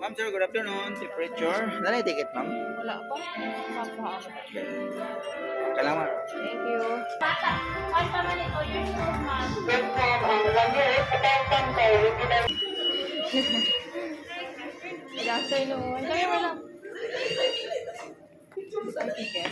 Ma'am, sir, good afternoon. Temperature. Nanay ticket, ma'am. Wala pa. Papahaw. Kailangan. Thank you. Good afternoon. Kami mo lang. Ang ticket.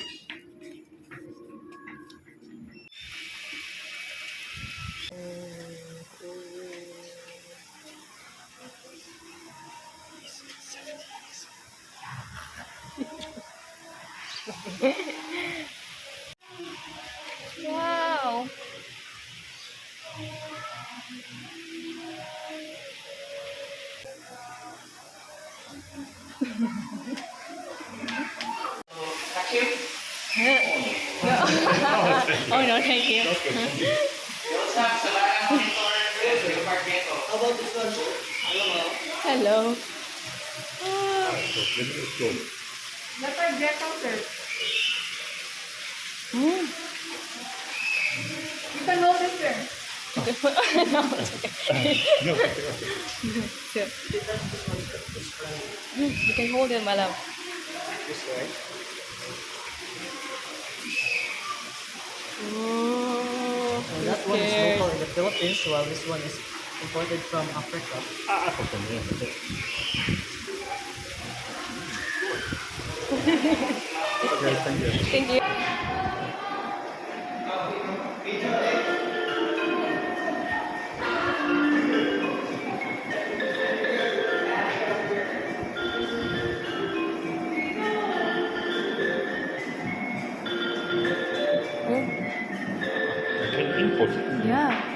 Wow. Oh no, thank you. Hello. Dapat ghetto, sir. You can hold it, sir. No, it's okay. You can hold it, my love. This way. Oh, That one is local in the Philippines, while this one is imported from Africa. Okay, thank you. thank you. Input. Yeah.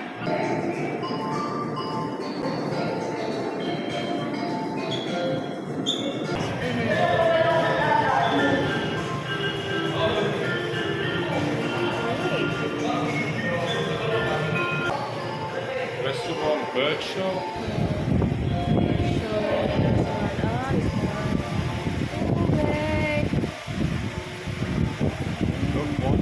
Restaurant, workshop. Look,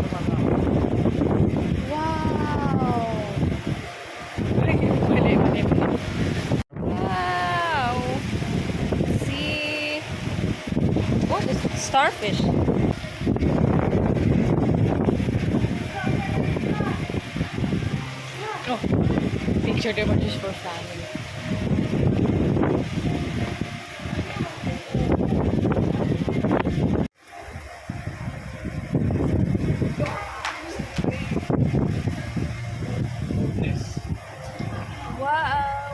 Wow. See. What is starfish? Oh, picture they were just for family. Wow.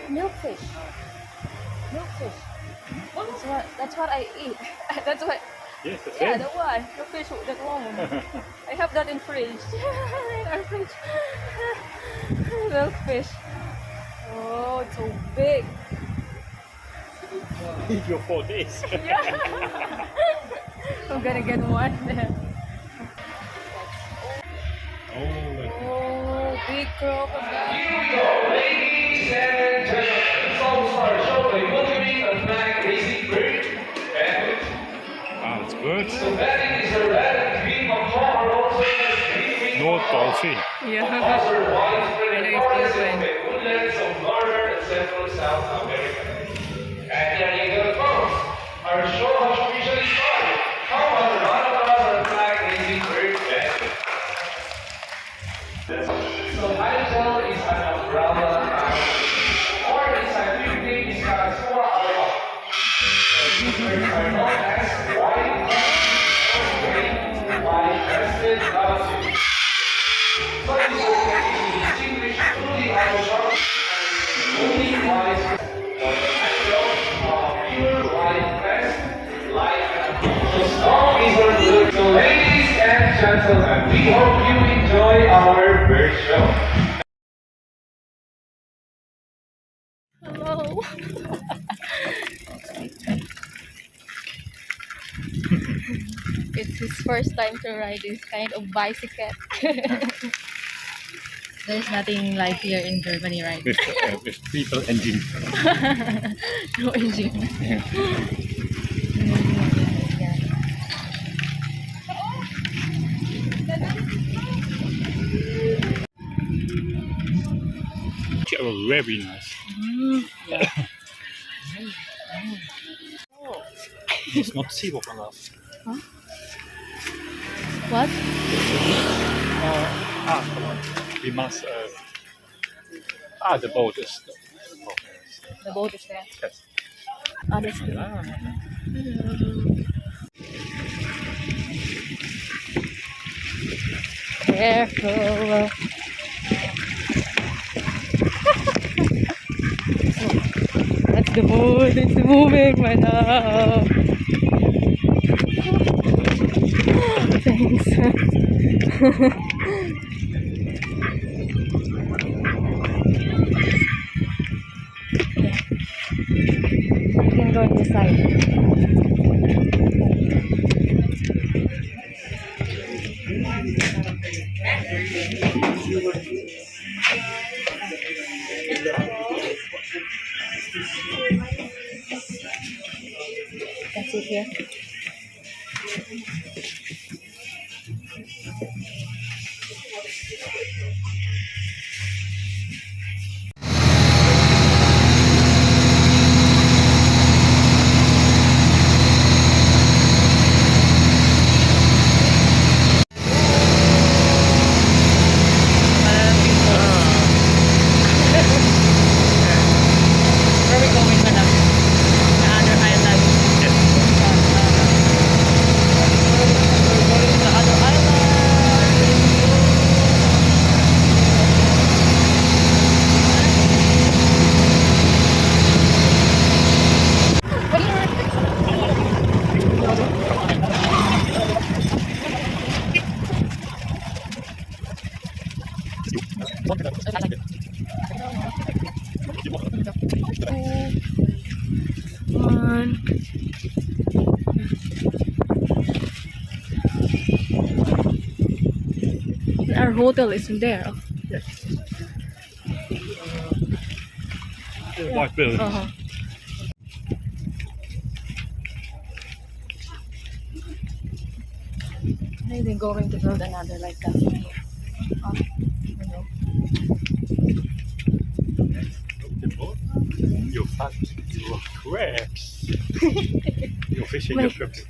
Milkfish. Milkfish. That's what I eat. That's what. Yes, the Yeah, same. the one. The fish, that one. I have that in fridge. In our fridge. Milkfish. Oh, it's so big. Eat your 4 days. Yeah. I'm gonna get one. Oh, like Oh, big crocodile. Here we go, ladies and gentlemen. Let's all start show by welcoming a flag racing bird bandit. it's good. So bandit is a red and green macaw, also known as green North dolphin. Yeah. macaws are widespread I in know it's forests and different. woodlands of northern and central South America. And here you go, folks. Our show has officially started. How about a round of applause for the flag racing bird bandit? So Hydrogel is an umbrella or the scientific name is Calypsoa alba. These birds are known as white-crested lavatude. So these birds can be distinguished truly out of sharp and only wise pure white crest like so strong is our look. So ladies and gentlemen, we hope you enjoy our bird show. Hello. It's his first time to ride this kind of bicycle. There's nothing like here in Germany, right? With people engine. No engine. Very nice. It's not Cebu for us. What? Come on. We must. The boat is. The boat is there. Yes. Ah, that's good. Careful. That's the boat. It's moving right now. Thanks. You can go on this side. That's it here. Where are we going, madam? The other island. We're going to the other island. One. Our hotel is there. The white building. Uh-huh. Maybe they're going to build another like that here. You know. You're fat. You're crabs. You're fishing your crabs.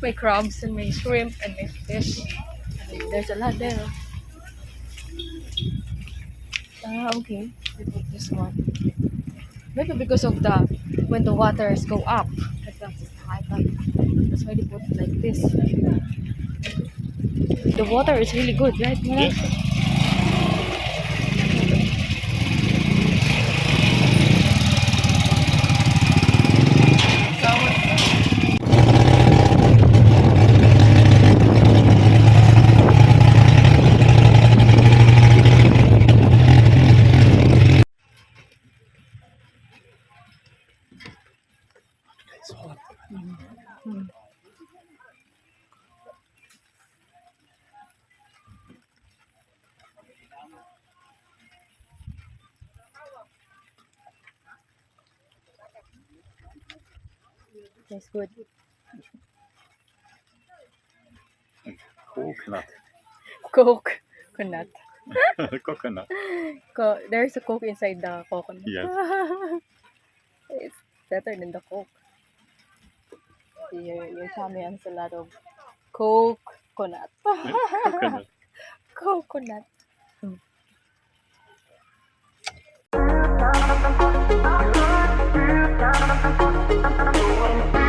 My crabs and my shrimp and my fish. And there's a lot there. Okay. We put this one. Maybe because of the when the waters go up. That's high tide. That's why they put it like this. The water is really good, right? Yes. That's good. Coconut. Coke. Coconut. Coconut. There's a Coke inside the coconut. Yes. It's better than the Coke. Your tummy has a lot of coconut. Coconut. Coconut. Thank you.